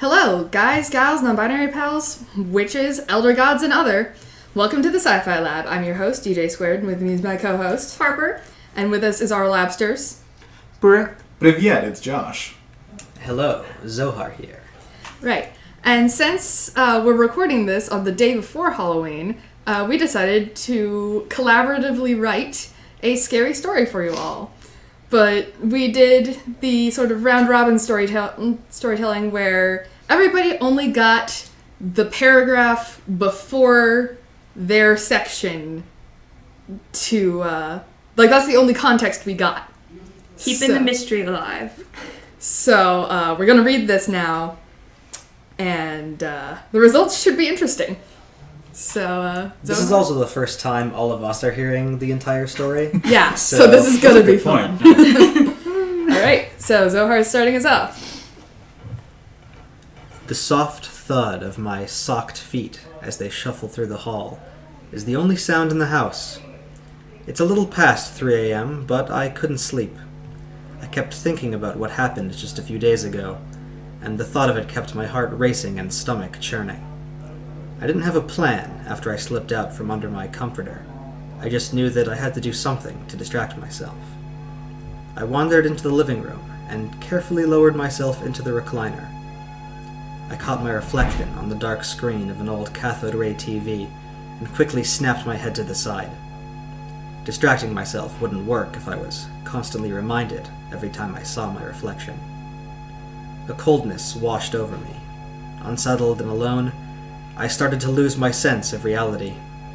Hello, guys, gals, non-binary pals, witches, elder gods, and other. Welcome to the Sci-fi Lab. I'm your host, DJ Squared, and with me is my co-host, Harper. And with us is our labsters. Привет, it's Josh. Hello, Zohar here. Right. And since we're recording this on the day before Halloween, we decided to collaboratively write a scary story for you all. But we did the sort of round-robin storytelling where everybody only got the paragraph before their section to, that's the only context we got. Keeping the mystery alive. So, we're gonna read this now, and the results should be interesting. So, this is also the first time all of us are hearing the entire story. Yeah, so this is gonna be fun. Alright, so Zohar's starting us off. The soft thud of my socked feet as they shuffle through the hall is the only sound in the house. It's a little past 3 a.m., but I couldn't sleep. I kept thinking about what happened just a few days ago, and the thought of it kept my heart racing and stomach churning. I didn't have a plan after I slipped out from under my comforter. I just knew that I had to do something to distract myself. I wandered into the living room and carefully lowered myself into the recliner. I caught my reflection on the dark screen of an old cathode ray TV and quickly snapped my head to the side. Distracting myself wouldn't work if I was constantly reminded every time I saw my reflection. A coldness washed over me. Unsettled and alone, I started to lose my sense of reality.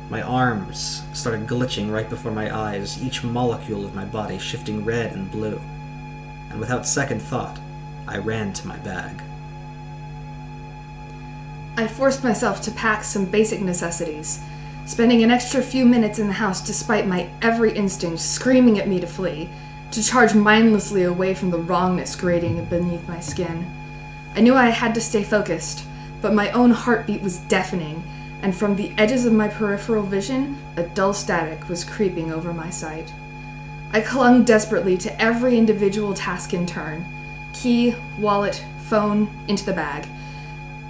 My arms started glitching right before my eyes, each molecule of my body shifting red and blue. And without second thought, I ran to my bag. I forced myself to pack some basic necessities, spending an extra few minutes in the house despite my every instinct screaming at me to flee, to charge mindlessly away from the wrongness grating beneath my skin. I knew I had to stay focused, but my own heartbeat was deafening, and from the edges of my peripheral vision, a dull static was creeping over my sight. I clung desperately to every individual task in turn. Key, wallet, phone, into the bag.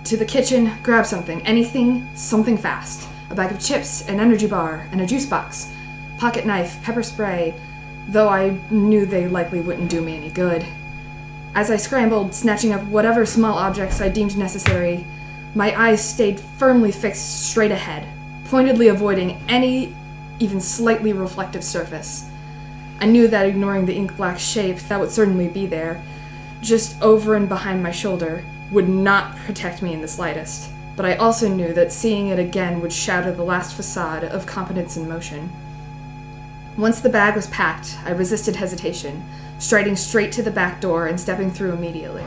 To the kitchen, grab something, anything, something fast. A bag of chips, an energy bar, and a juice box. Pocket knife, pepper spray, though I knew they likely wouldn't do me any good. As I scrambled, snatching up whatever small objects I deemed necessary, my eyes stayed firmly fixed straight ahead, pointedly avoiding any even slightly reflective surface. I knew that ignoring the ink-black shape that would certainly be there, just over and behind my shoulder, would not protect me in the slightest, but I also knew that seeing it again would shatter the last facade of competence in motion. Once the bag was packed, I resisted hesitation, striding straight to the back door and stepping through immediately.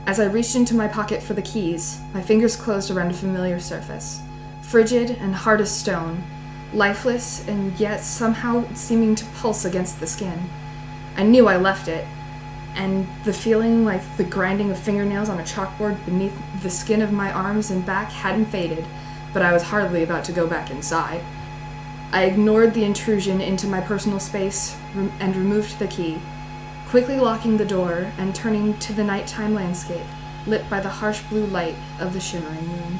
As I reached into my pocket for the keys, my fingers closed around a familiar surface, frigid and hard as stone, lifeless and yet somehow seeming to pulse against the skin. I knew I left it, and the feeling like the grinding of fingernails on a chalkboard beneath the skin of my arms and back hadn't faded, but I was hardly about to go back inside. I ignored the intrusion into my personal space and removed the key, quickly locking the door and turning to the nighttime landscape, lit by the harsh blue light of the shimmering moon.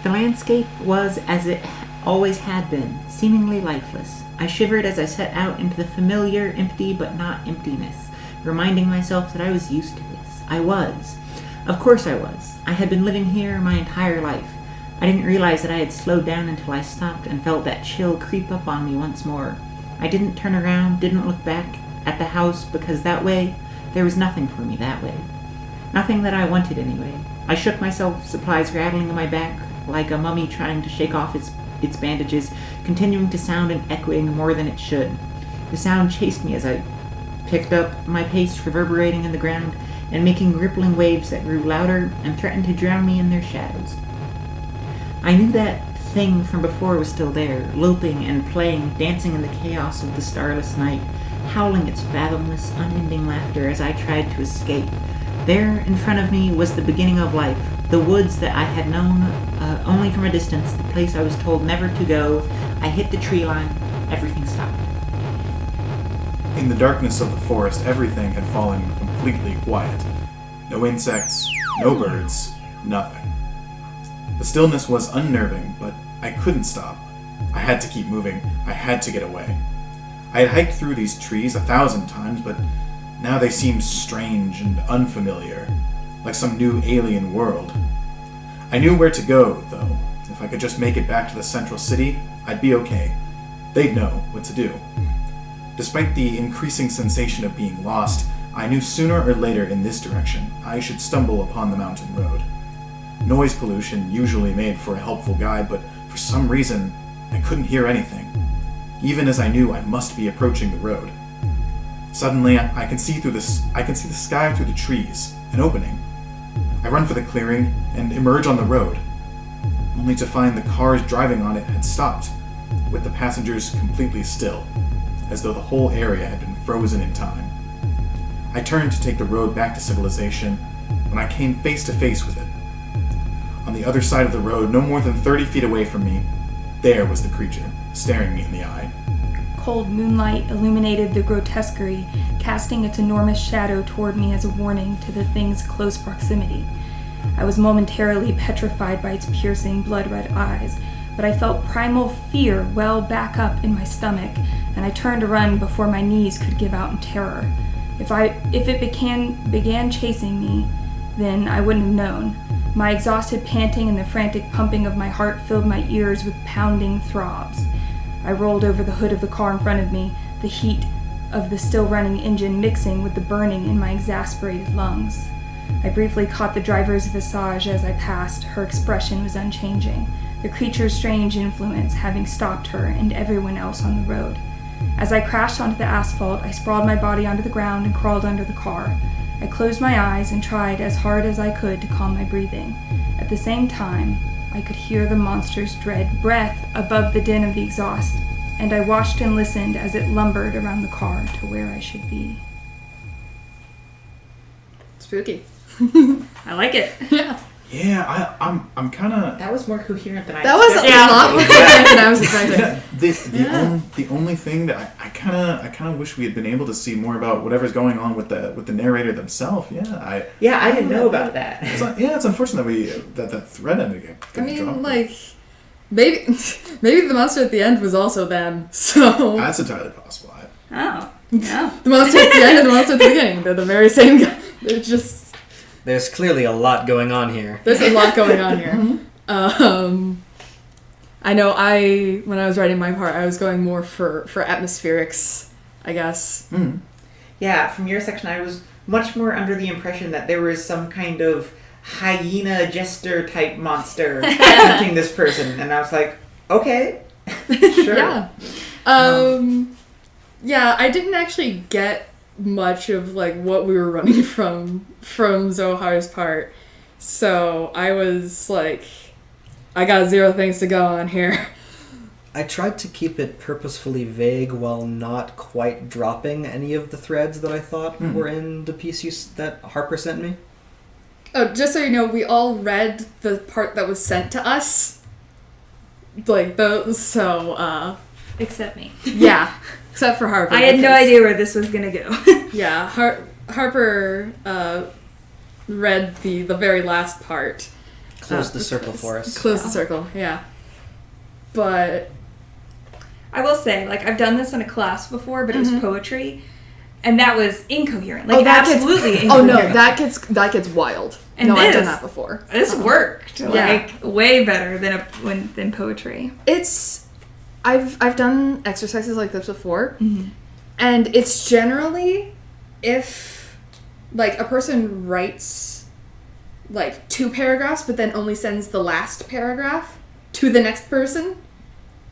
The landscape was as it always had been, seemingly lifeless. I shivered as I set out into the familiar, empty but not emptiness, reminding myself that I was used to this. I was. Of course I was. I had been living here my entire life. I didn't realize that I had slowed down until I stopped and felt that chill creep up on me once more. I didn't turn around, didn't look back at the house, because that way, there was nothing for me that way. Nothing that I wanted anyway. I shook myself, supplies rattling in my back, like a mummy trying to shake off its bandages, continuing to sound and echoing more than it should. The sound chased me as I picked up, my pace reverberating in the ground, and making rippling waves that grew louder and threatened to drown me in their shadows. I knew that thing from before was still there, loping and playing, dancing in the chaos of the starless night, howling its fathomless, unending laughter as I tried to escape. There, in front of me, was the beginning of life, the woods that I had known only from a distance, the place I was told never to go. I hit the tree line, everything stopped. In the darkness of the forest, everything had fallen completely quiet. No insects, No birds. Nothing. The stillness was unnerving, but I couldn't stop. I had to keep moving. I had to get away. I had hiked through these trees 1,000 times, but now they seemed strange and unfamiliar, like some new alien world. I knew where to go, though. If I could just make it back to the central city, I'd be okay. They'd know what to do. Despite the increasing sensation of being lost, I knew sooner or later in this direction I should stumble upon the mountain road. Noise pollution usually made for a helpful guide, but for some reason, I couldn't hear anything, even as I knew I must be approaching the road. Suddenly, I can see the sky through the trees, an opening. I run for the clearing and emerge on the road, only to find the cars driving on it had stopped, with the passengers completely still, as though the whole area had been frozen in time. I turned to take the road back to civilization when I came face to face with it. On the other side of the road, no more than 30 feet away from me, there was the creature, staring me in the eye. Cold moonlight illuminated the grotesquerie, casting its enormous shadow toward me as a warning to the thing's close proximity. I was momentarily petrified by its piercing, blood-red eyes, but I felt primal fear well back up in my stomach, and I turned to run before my knees could give out in terror. If it began chasing me, then I wouldn't have known. My exhausted panting and the frantic pumping of my heart filled my ears with pounding throbs. I rolled over the hood of the car in front of me, the heat of the still-running engine mixing with the burning in my exasperated lungs. I briefly caught the driver's visage as I passed. Her expression was unchanging, the creature's strange influence having stopped her and everyone else on the road. As I crashed onto the asphalt, I sprawled my body onto the ground and crawled under the car. I closed my eyes and tried as hard as I could to calm my breathing. At the same time, I could hear the monster's dread breath above the din of the exhaust, and I watched and listened as it lumbered around the car to where I should be. Spooky. I like it. Yeah. Yeah, I'm kind of. That was more coherent than I That was a lot more coherent than I was expecting. The only thing that I kind of wish we had been able to see more about whatever's going on with the narrator themselves. I didn't know about that. It's unfortunate that thread ended. I mean, like, maybe the monster at the end was also them. So that's entirely possible. Oh, yeah. The monster at the end and the monster at the beginning, they're the very same guy. They're just. There's clearly a lot going on here. There's a lot going on here. I know when I was writing my part, I was going more for atmospherics, I guess. Mm. Yeah, from your section, I was much more under the impression that there was some kind of hyena jester type monster hunting this person, and I was like, okay, sure. Yeah. Yeah, I didn't actually get much of like what we were running from Zohar's part, so I was like, I got 0 things to go on here. I tried to keep it purposefully vague while not quite dropping any of the threads that I thought were in the piece that Harper sent me. Oh, just so you know, we all read the part that was sent to us. Like, Except me. Yeah. Except for Harper. I had no idea where this was going to go. Yeah, Harper read the very last part. Close the circle for us. Close the circle, yeah. But I will say, like, I've done this in a class before, but it was poetry, and that was incoherent. Like, absolutely incoherent. Oh no, that gets wild. And I've done that before. This worked, like, way better than poetry. I've done exercises like this before, and it's generally if, like, a person writes, like, 2 paragraphs, but then only sends the last paragraph to the next person,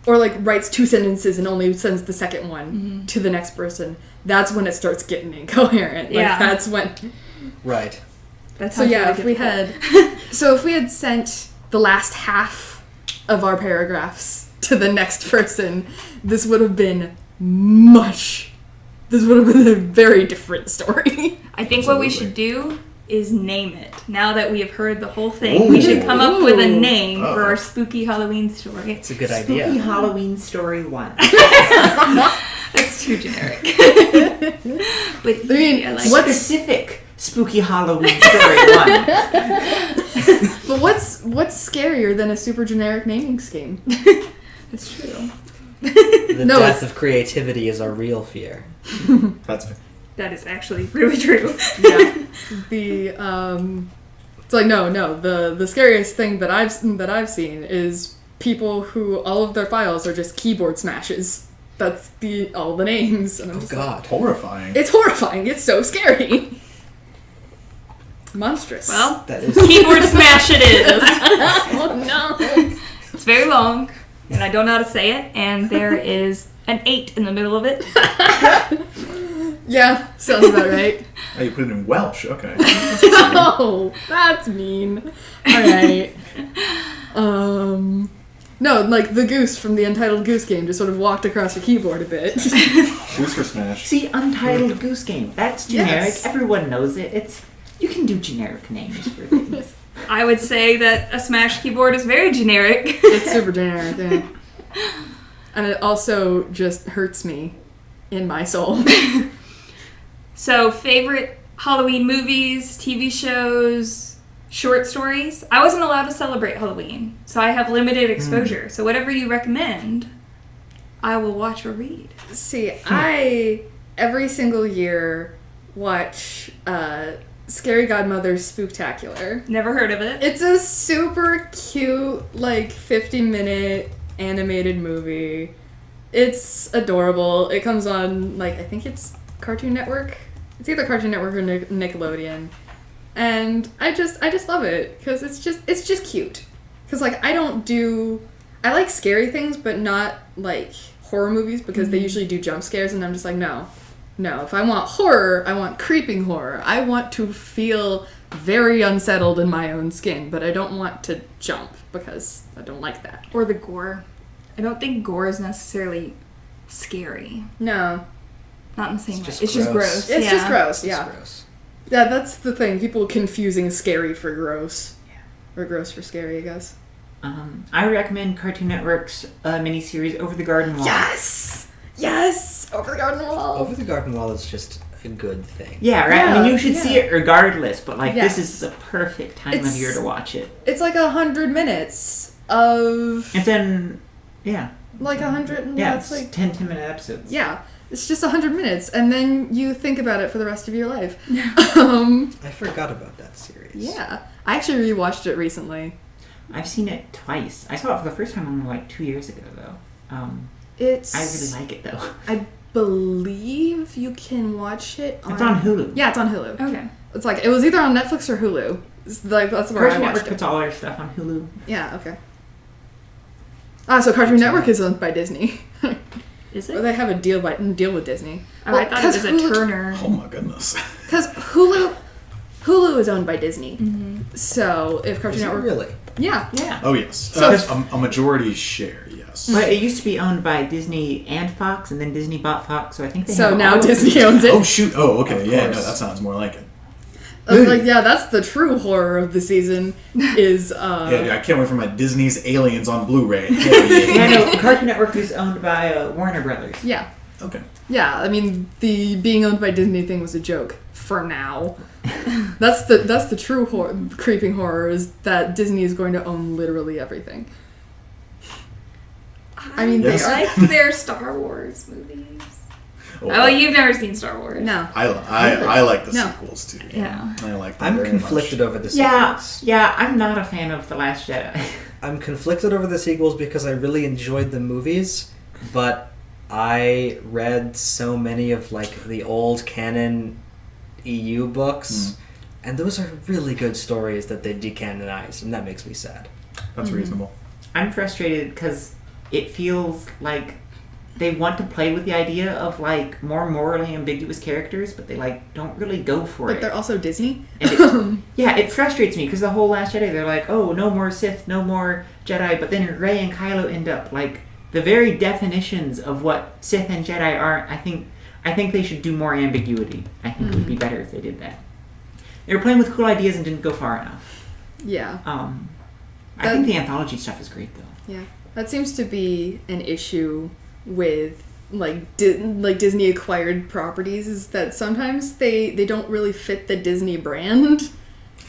or, like, writes 2 sentences and only sends the second one to the next person, that's when it starts getting incoherent. Like, that's when... Right. That's so, yeah, if we had sent the last half of our paragraphs to the next person, this would have been a very different story. I think what we should do is name it. Now that we have heard the whole thing, we should come up with a name for our spooky Halloween story. It's a good idea. Spooky Halloween Story 1. That's too generic. But I mean, I like what specific Spooky Halloween Story 1. But what's scarier than a super generic naming scheme? It's true. The No, death it's- of creativity is our real fear. That's That is actually really true. Yeah. It's like no. The scariest thing that I've seen is people who all of their files are just keyboard smashes. That's all the names, and I'm just like, horrifying. it's horrifying. It's so scary. Monstrous. Well, That is keyboard smash it is. Oh no. It's very long, and I don't know how to say it, and there is an 8 in the middle of it. Yeah, sounds about right. Oh, you put it in Welsh. Okay. Oh, that's mean. All right. No, like the goose from the Untitled Goose Game just sort of walked across your keyboard a bit. Goose for Smash. See, Untitled Goose Game. That's generic. Yes. Everyone knows it. You can do generic names for things. I would say that a Smash keyboard is very generic. It's super generic, yeah. And it also just hurts me in my soul. So, favorite Halloween movies, TV shows, short stories? I wasn't allowed to celebrate Halloween, so I have limited exposure. So whatever you recommend, I will watch or read. See, I every single year watch Scary Godmother's Spooktacular. Never heard of it. It's a super cute, like 50-minute animated movie. It's adorable. It comes on I think it's Cartoon Network. It's either Cartoon Network or Nickelodeon. And I just love it because it's just cute. Because I like scary things, but not like horror movies because they usually do jump scares, and I'm just like, no. If I want horror, I want creeping horror. I want to feel very unsettled in my own skin, but I don't want to jump because I don't like that. Or the gore. I don't think gore is necessarily scary. No, Not in the same way. just It's just gross. gross. it's just gross. It's Yeah, gross. yeah, that's the thing. People confusing scary for gross, or gross for scary, I guess. I recommend Cartoon Network's miniseries Over the Garden Wall. Yes, Over the Garden Wall. Over the Garden Wall is just a good thing. Yeah, right? I mean, you should see Yeah. it regardless, but Yeah. this is the perfect time of It's- year to watch it. It's like 100 minutes of And then, yeah. like 100. Yeah, It's like 10-minute episodes. yeah. It's just 100 minutes, and then you think about it for the rest of your life. I forgot about that series. Yeah. I actually rewatched it recently. I've seen it twice. I saw it for the first time only 2 years ago, though. It's. I really like it, though. I believe you can watch it on... It's on Hulu. Yeah, it's on Hulu. Okay. It's it was either on Netflix or Hulu. It's that's where Cartoon I Network watched puts it. all their stuff on Hulu. Yeah, okay. So Cartoon Network is owned by Disney. Is Or it? they have a deal with Disney. Oh, I thought it was a Turner. Oh my goodness. Because Hulu is owned by Disney. So if Cartoon Is it Network... really? Yeah. Yeah. Oh yes. So- A majority share. Yes. But it used to be owned by Disney and Fox, and then Disney bought Fox, so I think they So have now all of Disney them. owns it. Oh shoot. Oh okay. Of Yeah. No, course. that sounds more like it. I was like, yeah, that's the true horror of the season. Is Yeah, I can't wait for my Disney's Aliens on Blu-ray. Hell yeah. Yeah, no, Cartoon Network is owned by Warner Brothers. yeah. Okay. Yeah, I mean, the being owned by Disney thing was a joke for now. That's the true creeping horror is that Disney is going to own literally everything. I mean, Yes. they are. I like their Star Wars movies. Oh, you've never seen Star Wars. No. I like the No. sequels too. Yeah. I like them I'm very conflicted much. over the Yeah, sequels. yeah, I'm not a fan of The Last Jedi. I'm conflicted over the sequels because I really enjoyed the movies, but I read so many of the old canon EU books, and those are really good stories that they decanonized, and that makes me sad. That's reasonable. I'm frustrated because it feels like they want to play with the idea of more morally ambiguous characters, but they don't really go for But it. they're also Disney. And it frustrates me because the whole Last Jedi, they're like, oh, no more Sith, no more Jedi, but then Rey and Kylo end up the very definitions of what Sith and Jedi are. I think they should do more ambiguity. I think it would be better if they did that. They were playing with cool ideas and didn't go far enough. Yeah. I think the anthology stuff is great though. Yeah. That seems to be an issue with like Disney acquired properties is that sometimes they don't really fit the Disney brand,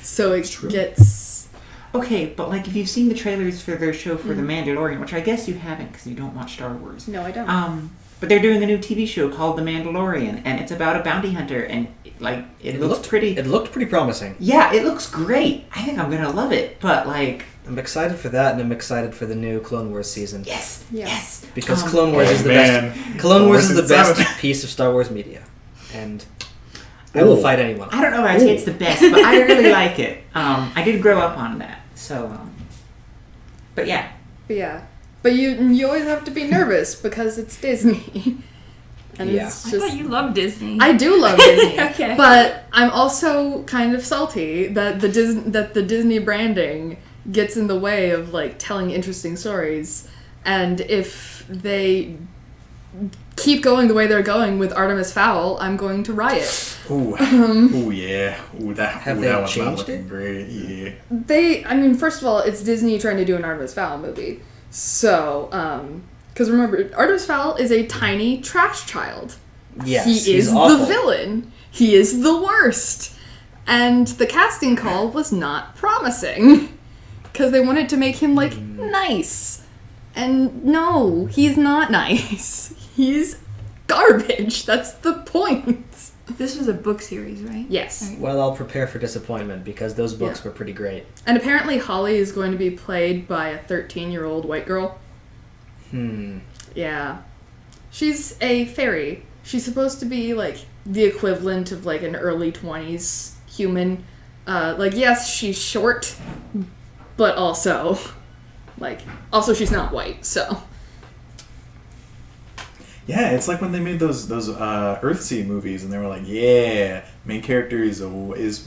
so it gets. Okay, but like if you've seen the trailers for their show for The Mandalorian, which I guess you haven't because you don't watch Star Wars. No, I don't. But they're doing a new TV show called The Mandalorian, and it's about a bounty hunter, and like it looks pretty. It looked pretty promising. Yeah, it looks great. I think I'm gonna love it. But like, I'm excited for that, and I'm excited for the new Clone Wars season. yes, Yeah. yes. Because Clone Wars is the best. Clone Wars is the best piece of Star Wars media, and I will fight anyone. I don't know if I'd say it's the best, but I really like it. I did grow up on that, so. But yeah. But you always have to be nervous because it's Disney. And Yeah. it's I just, thought you loved Disney. I do love Disney. Okay. But I'm also kind of salty that the Disney branding gets in the way of like telling interesting stories. And if they keep going the way they're going with Artemis Fowl, I'm going to riot. Ooh, yeah. Have that they one's not changed looking it? great. Yeah. First of all, it's Disney trying to do an Artemis Fowl movie. So, because remember, Artemis Fowl is a tiny trash child. Yes, He is he's awful. the villain. He is the worst. And the casting call was not promising. Because they wanted to make him, like, nice. And no, he's not nice. He's garbage. That's the point. This was a book series, right? Yes. Right. Well, I'll prepare for disappointment because those books Yeah. were pretty great. And apparently Holly is going to be played by a 13-year-old white girl. Yeah. She's a fairy. She's supposed to be, like, the equivalent of, like, an early 20s human. Yes, she's short, but also, she's not white, so. Yeah, it's like when they made those Earthsea movies, and they were like, "Yeah, main character is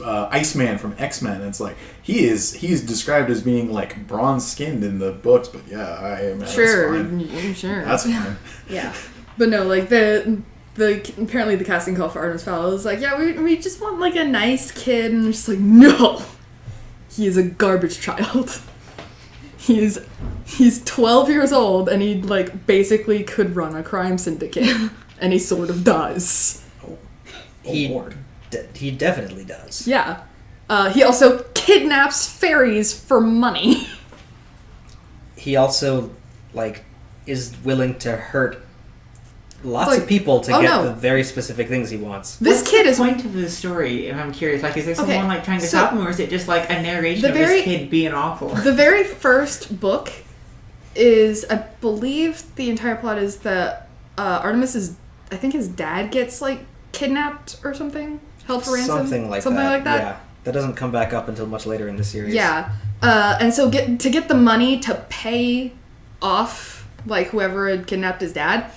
Iceman from X-Men." And it's like he's described as being like bronze skinned in the books, but yeah, Sure. That's fine. Yeah. But no, like, apparently the casting call for Artemis Fowl is like, yeah, we just want, like, a nice kid, and I'm just like, no! He is a garbage child. He's 12 years old, and he, like, basically could run a crime syndicate. And he sort of does. He definitely does. Yeah. He also kidnaps fairies for money. He also, like, is willing to hurt lots Like, of people to oh, get no. the very specific things he wants. This What's kid the is... point of the story, if I'm curious? Like, is there someone, like, trying to so- stop him, or is it just, like, a narration The of very- this kid being awful? The very first book is, I believe the entire plot is that Artemis's, I think his dad gets, like, kidnapped or something? Held for ransom? Something like that. Yeah. That doesn't come back up until much later in the series. Yeah. And so to get the money to pay off, like, whoever had kidnapped his dad,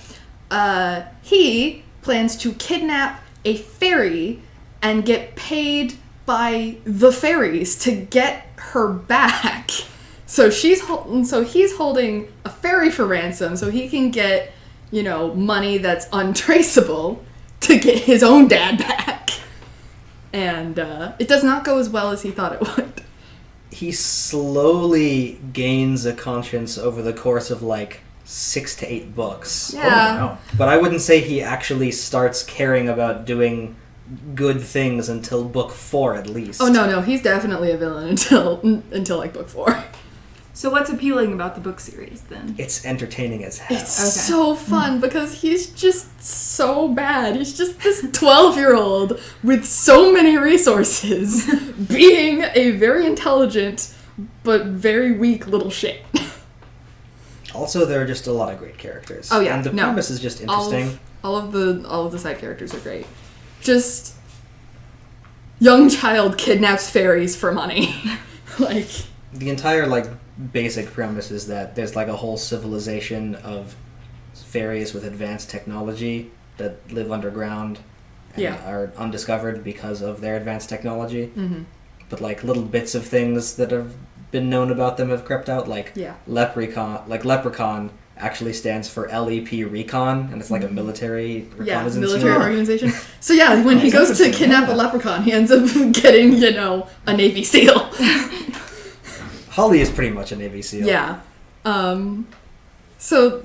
he plans to kidnap a fairy and get paid by the fairies to get her back. So he's holding a fairy for ransom so he can get, money that's untraceable to get his own dad back. And it does not go as well as he thought it would. He slowly gains a conscience over the course of, like, 6 to 8 books. Yeah. Oh, wow. But I wouldn't say he actually starts caring about doing good things until book 4 at least. Oh, no, he's definitely a villain until like book 4. So what's appealing about the book series, then? It's entertaining as hell. It's so fun because he's just so bad. He's just this 12-year-old with so many resources being a very intelligent but very weak little shit. Also, there are just a lot of great characters. Oh, yeah, And the no. premise is just interesting. All of the side characters are great. Just young child kidnaps fairies for money. Like, The entire, like, basic premise is that there's, like, a whole civilization of fairies with advanced technology that live underground and are undiscovered because of their advanced technology. mhm. But, like, little bits of things that have been known about them have crept out. Like, Leprechaun actually stands for LEP Recon, and it's like a military reconnaissance military unit. organization. So yeah, when he That's goes to interesting. kidnap a leprechaun, he ends up getting, a Navy SEAL. Holly is pretty much a Navy SEAL. Yeah. So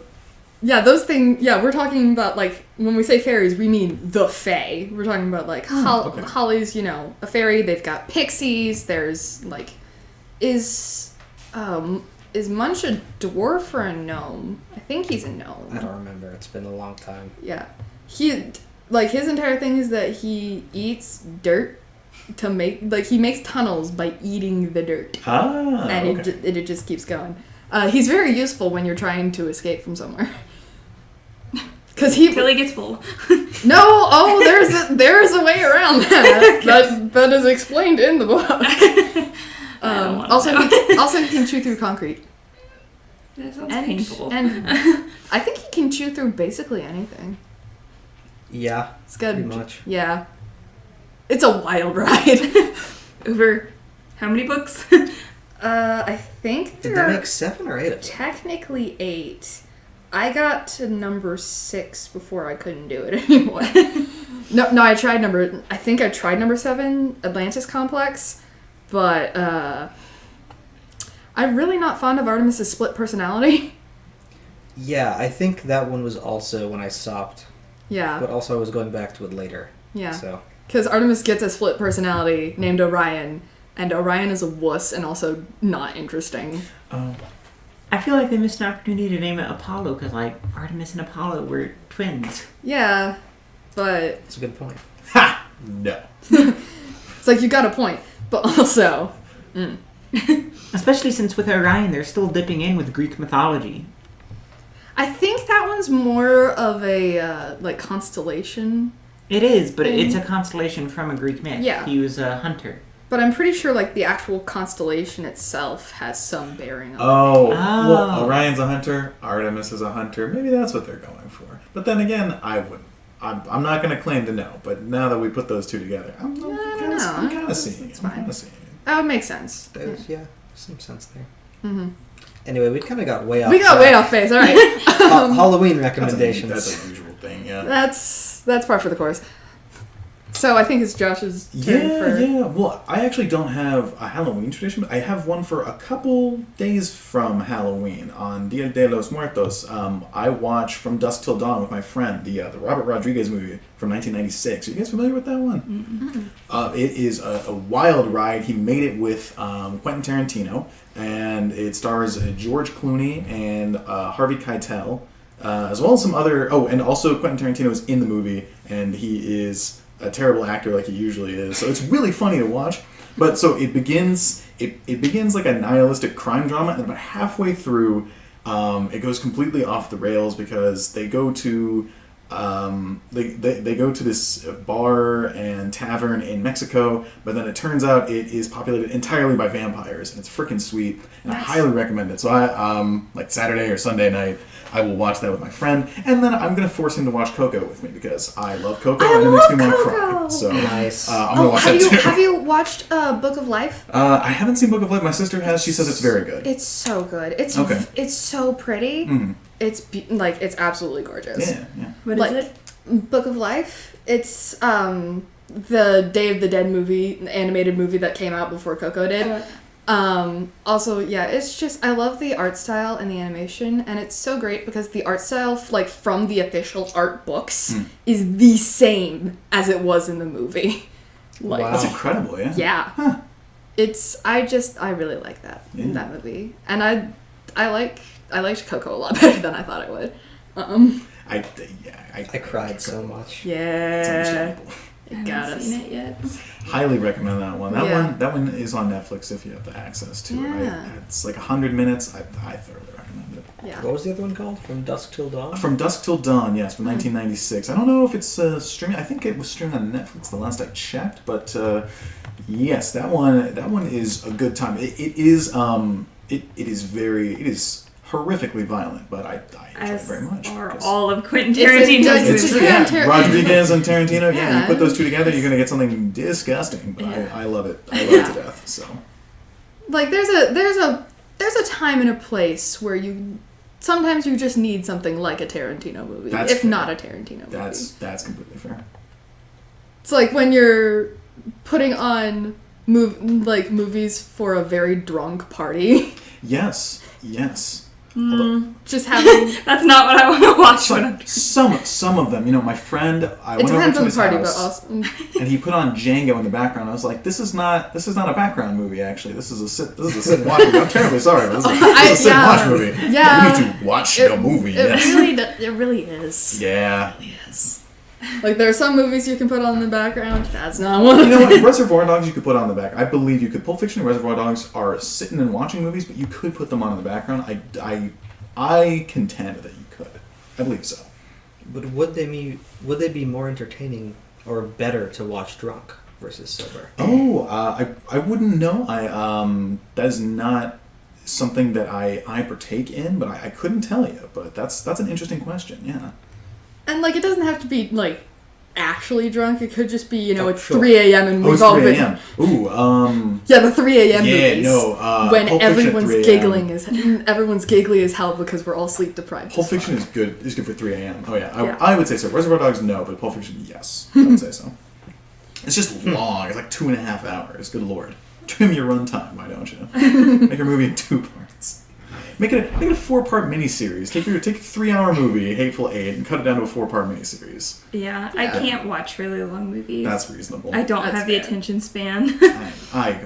Yeah, those things. Yeah, we're talking about like when we say fairies, we mean the fae. We're talking about like okay. Holly's, a fairy. They've got pixies. There's like, is Munch a dwarf or a gnome? I think he's a gnome. I don't remember. It's been a long time. Yeah, his entire thing is that he eats dirt to make he makes tunnels by eating the dirt, and okay. it just keeps going. He's very useful when you're trying to escape from somewhere. Till he gets full. There's a way around that. that is explained in the book. Also, he can chew through concrete. That sounds painful. And I think he can chew through basically anything. Yeah, It's good. pretty much. Yeah, it's a wild ride. Over how many books? I think Did there they are make 7 or 8 of them? technically 8. I got to number 6 before I couldn't do it anymore. No, I tried I think I tried number 7, Atlantis Complex, but I'm really not fond of Artemis's split personality. Yeah, I think that one was also when I stopped. Yeah. But also I was going back to it later. Yeah. So. Because Artemis gets a split personality named Orion, and Orion is a wuss and also not interesting. I feel like they missed an opportunity to name it Apollo because, Artemis and Apollo were twins. Yeah, but... That's a good point. Ha! No. It's like, you got a point, but also... Especially since with Orion, they're still dipping in with Greek mythology. I think that one's more of a, constellation. It is, but it's a constellation from a Greek myth. Yeah. He was a hunter. But I'm pretty sure, the actual constellation itself has some bearing on it. Well, Orion's a hunter, Artemis is a hunter. Maybe that's what they're going for. But then again, I wouldn't. I'm not going to claim to know, but now that we put those two together, I'm kind of seeing it. It's fine. I'm kind of seeing it. That would make sense. There's, some sense there. Mm-hmm. Anyway, we kind of got way off. We got way off base, alright. Halloween recommendations. That's a usual thing, yeah. That's par for the course. So I think it's Josh's turn Yeah. Well, I actually don't have a Halloween tradition, but I have one for a couple days from Halloween. On Dia de los Muertos, I watch From Dusk Till Dawn with my friend, the Robert Rodriguez movie from 1996. Are you guys familiar with that one? Mm-hmm. It is a wild ride. He made it with Quentin Tarantino, and it stars George Clooney and Harvey Keitel, as well as some other... Oh, and also Quentin Tarantino is in the movie, and he is... a terrible actor like he usually is, so it's really funny to watch. But so it begins like a nihilistic crime drama, and about halfway through, it goes completely off the rails because they go to they go to this bar and tavern in Mexico, but then it turns out it is populated entirely by vampires, and it's freaking sweet, and I highly recommend it. So I like Saturday or Sunday night, I will watch that with my friend, and then I'm gonna force him to watch Coco with me because I love Coco and it makes me want to cry. So nice. I'm gonna watch that too. Have you watched Book of Life? I haven't seen Book of Life. My sister has. She says it's very good. It's so good. It's Okay. It's so pretty. Mm-hmm. It's absolutely gorgeous. Yeah. What is it? Book of Life. It's the Day of the Dead movie, the animated movie that came out before Coco did. Also, it's just, I love the art style and the animation, and it's so great because the art style, from the official art books, is the same as it was in the movie. Wow. That's incredible, yeah? Yeah. Huh. I really like that movie. And I liked Coco a lot better than I thought I would. I cried so much. Yeah. I haven't seen it yet. Highly recommend that one. That one is on Netflix if you have the access to it. It's like 100 minutes. I thoroughly recommend it. Yeah. What was the other one called? From Dusk Till Dawn? From Dusk Till Dawn, yes, from 1996. I don't know if it's streaming. I think it was streamed on Netflix the last I checked, but yes, that one is a good time. It is horrifically violent, but I enjoy it very much. Are all of Quentin Tarantino's It's true, movies. Rodriguez and Tarantino, you put those two together, you're going to get something disgusting, but I love it. I love it to death, so. There's a time and a place where sometimes you just need something like a Tarantino movie, if not a Tarantino movie. That's completely fair. It's like when you're putting on movies for a very drunk party. Yes. Just having... That's not what I want to watch. Some of them, my friend, I It went over depends to on the his party, but house, also... and he put on Django in the background. I was like, this is not a background movie. Actually, this is a sit and watch movie. I'm terribly sorry, but this is a sit and watch movie. Yeah. You need to watch the movie. It really is. Yeah. It really is. Like, there are some movies you can put on in the background. That's not one of them. You know what? Reservoir Dogs you could put on the back. I believe you could. Pulp Fiction and Reservoir Dogs are sitting and watching movies, but you could put them on in the background. I contend that you could. I believe so. But would they be more entertaining or better to watch drunk versus sober? Oh, I wouldn't know. That is not something that I partake in, but I couldn't tell you. But that's an interesting question. Yeah. And, like, it doesn't have to be, like, actually drunk. It could just be, it's sure. 3 a.m. and we've all 3 been... a.m. Ooh, Yeah, the 3 a.m. yeah, movies. no, when Pulp Fiction at everyone's 3 a.m. giggling everyone's giggly as hell because we're all sleep deprived. Pulp Fiction is good for 3 a.m. Oh, yeah. Yeah. I would say so. Reservoir Dogs, no, but Pulp Fiction, yes. I would say so. It's just long. It's like 2.5 hours. Good lord. Trim your runtime, why don't you? Make your movie in 2 parts. Make it a 4-part miniseries. Take a 3-hour movie, Hateful Eight, and cut it down to a 4-part miniseries. Yeah, I can't watch really long movies. That's reasonable. I don't That's have the fair. attention span.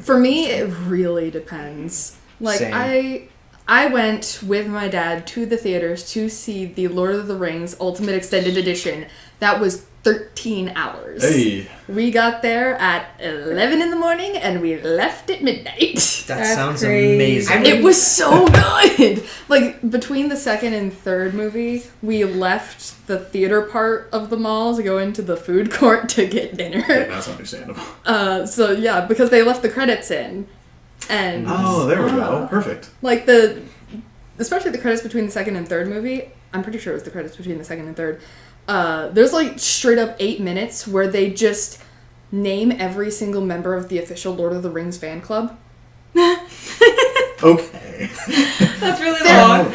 For me, it really depends. Like, Same. I went with my dad to the theaters to see the Lord of the Rings Ultimate Extended Edition. That was 13 hours. Hey. We got there at 11 in the morning and we left at midnight. That That's sounds crazy. amazing. It was so good! Like, between the second and third movie, we left the theater part of the mall to go into the food court to get dinner. Yeah, that's understandable. So, yeah, because they left the credits in. And... Oh, there we go. Perfect. Like, especially the credits between the second and third movie, I'm pretty sure it was the credits between the second and third, there's, like, straight up 8 minutes where they just name every single member of the official Lord of the Rings fan club. Okay. That's really long.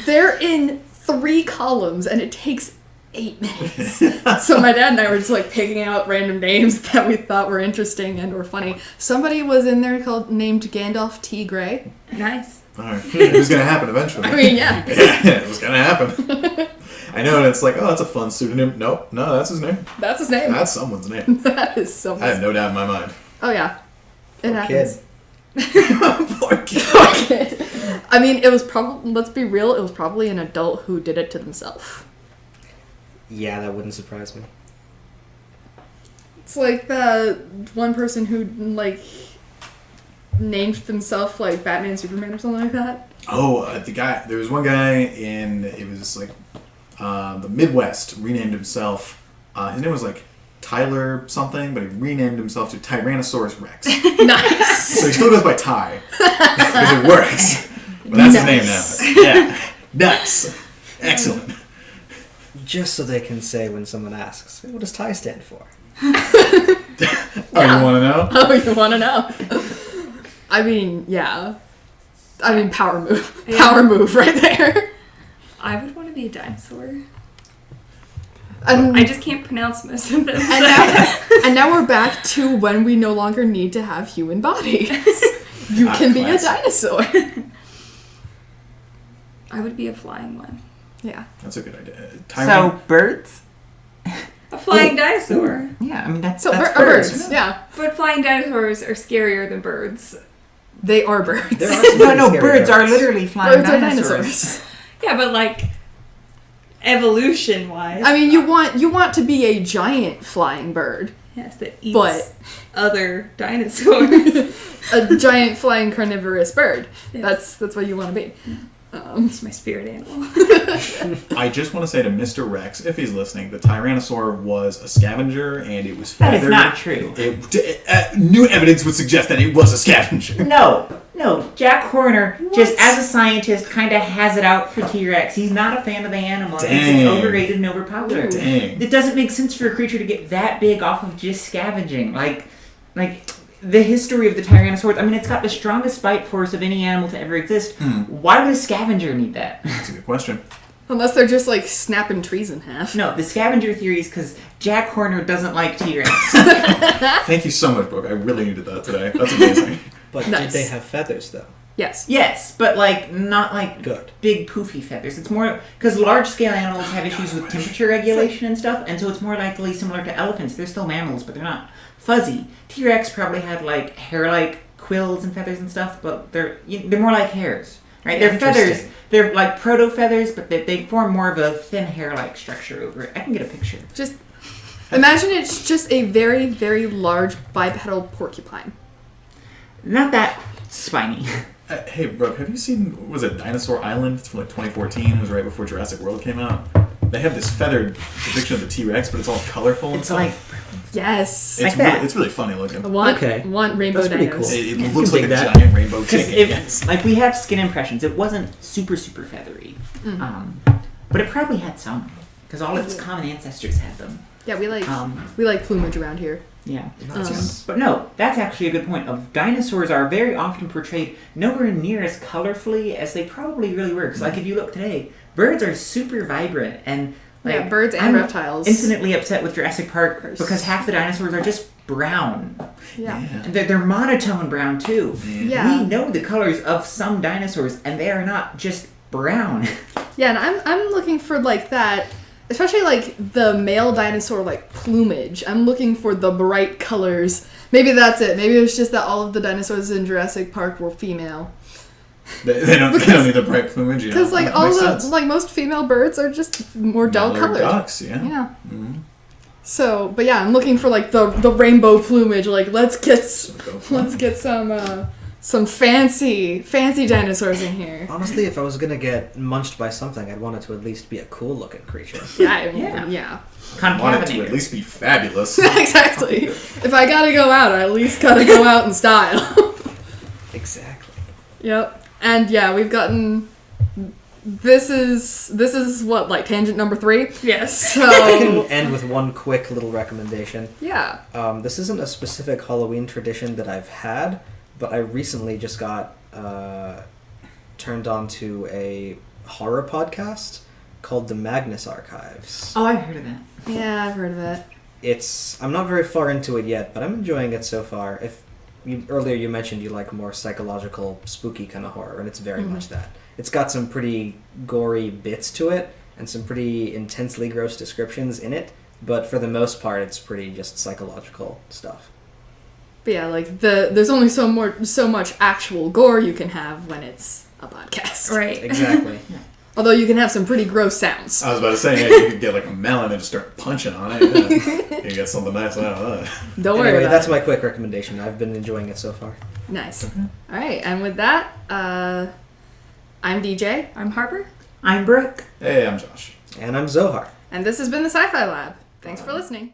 They're in 3 columns, and it takes 8 minutes. So my dad and I were just, like, picking out random names that we thought were interesting and were funny. Somebody was in there named Gandalf T. Grey. Nice. Alright. It was going to happen eventually. I mean, yeah. It was going to happen. I know, and it's like, oh, that's a fun pseudonym. Nope, no, that's his name. That's his name. That's someone's name. That is so I have no doubt in my mind. Oh, yeah. It Poor happens. Poor kid. Poor kid. I mean, it was probably, let's be real, it was probably an adult who did it to themselves. Yeah, that wouldn't surprise me. It's like the one person who, like, named himself, like, Batman, Superman, or something like that. Oh, there was one guy it was like the Midwest, renamed himself. His name was like Tyler something, but he renamed himself to Tyrannosaurus Rex. Nice. So he still goes by Ty because it works. But that's his name now. Yeah, nice, excellent. Just so they can say when someone asks, what does TIE stand for? Oh, you want to know? Oh, you want to know? I mean, yeah. I mean, power move. Yeah. Power move right there. I would want to be a dinosaur. And, I just can't pronounce most of this. and now we're back to when we no longer need to have human bodies. You can be a dinosaur. I would be a flying one. Yeah. That's a good idea. So, birds? A flying dinosaur. Yeah, I mean, that's Birds. birds. Yeah. But flying dinosaurs are scarier than birds. They are birds. There are some No, pretty scary birds are literally flying Birds are dinosaurs. dinosaurs. Yeah, but like evolution-wise. I mean, you want to be a giant flying bird. Yes, that eats But- other dinosaurs. A giant flying carnivorous bird. Yes. That's what you want to be. It's my spirit animal. I just want to say to Mr. Rex, if he's listening, the Tyrannosaur was a scavenger and it was That feathered. is not true. New evidence would suggest that it was a scavenger. No, Jack Horner, just as a scientist, kind of has it out for T-Rex. He's not a fan of the animal. He thinks Dang. it's overrated and overpowered. Dang. It doesn't make sense for a creature to get that big off of just scavenging. Like the history of the Tyrannosaurus, I mean, it's got the strongest bite force of any animal to ever exist. Why would a scavenger need that? That's a good question. Unless they're just like snapping trees in half. No, the scavenger theory is because Jack Horner doesn't like T-Rex. Thank you so much, Brooke. I really needed that today. That's amazing. But Nice. did they have feathers, though? Yes. Yes, but like not like Good. big poofy feathers. It's more because large scale animals have issues with temperature regulation and stuff, and so it's more likely similar to elephants. They're still mammals, but they're not fuzzy. T-Rex probably had like hair-like quills and feathers and stuff, but they're more like hairs, right? They're feathers. They're like proto feathers, but they form more of a thin hair-like structure over it. I can get a picture. Just imagine it's just a very, very large bipedal porcupine. Not that spiny. Hey, Brooke, have you seen, was it Dinosaur Island? It's from like 2014. It was right before Jurassic World came out. They have this feathered depiction of the T-Rex, but it's all colorful and It's stuff. like Yes. Like that. It's really funny looking. I want rainbow That's pretty dinos. cool. It looks can like a dig that. giant rainbow because chicken. Yes. like we have skin impressions. It wasn't super feathery, but it probably had some because all its common ancestors had them. Yeah, we like plumage around here. Yeah. Nice. But no, that's actually a good point. Of dinosaurs are very often portrayed nowhere near as colorfully as they probably really were. Because like if you look today, birds are super vibrant and like birds and I'm reptiles. infinitely upset with Jurassic Park because half the dinosaurs are just brown. Yeah. And they're monotone brown too. Yeah. We know the colors of some dinosaurs and they are not just brown. Yeah, and I'm looking for like that, especially like the male dinosaur like plumage. I'm looking for the bright colors. Maybe that's it. Maybe it's just that all of the dinosaurs in Jurassic Park were female. They don't need the bright plumage. Yeah. Because like That all makes the sense. like most female birds are just more dull Mallard colored. ducks, yeah. Yeah. Mm-hmm. So, but yeah, I'm looking for like the rainbow plumage. Like let's get some fancy dinosaurs in here. Honestly, if I was gonna get munched by something, I'd want it to at least be a cool looking creature. Yeah. Want it to Concatenated. at least be fabulous. Exactly. If I gotta go out, I at least gotta go out in style. Exactly. Yep. And yeah, we've gotten. This is what, like tangent number 3. Yes. I So can end with one quick little recommendation. yeah. This isn't a specific Halloween tradition that I've had, but I recently just got turned on to a horror podcast called The Magnus Archives. Oh, I've heard of that. Yeah, I've heard of it. I'm not very far into it yet, but I'm enjoying it so far. Earlier you mentioned you like more psychological, spooky kind of horror, and it's very much that. It's got some pretty gory bits to it, and some pretty intensely gross descriptions in it, but for the most part, it's pretty just psychological stuff. But yeah, like there's only so much actual gore you can have when it's a podcast. Right. Exactly. Although you can have some pretty gross sounds. I was about to say, yeah, you could get like a melon and just start punching on it. Yeah. You get something nice out of that. Don't worry Anyway, about that's it. my quick recommendation. I've been enjoying it so far. Nice. All right, and with that, I'm DJ. I'm Harper. I'm Brooke. Hey, I'm Josh. And I'm Zohar. And this has been the Sci-Fi Lab. Thanks for listening.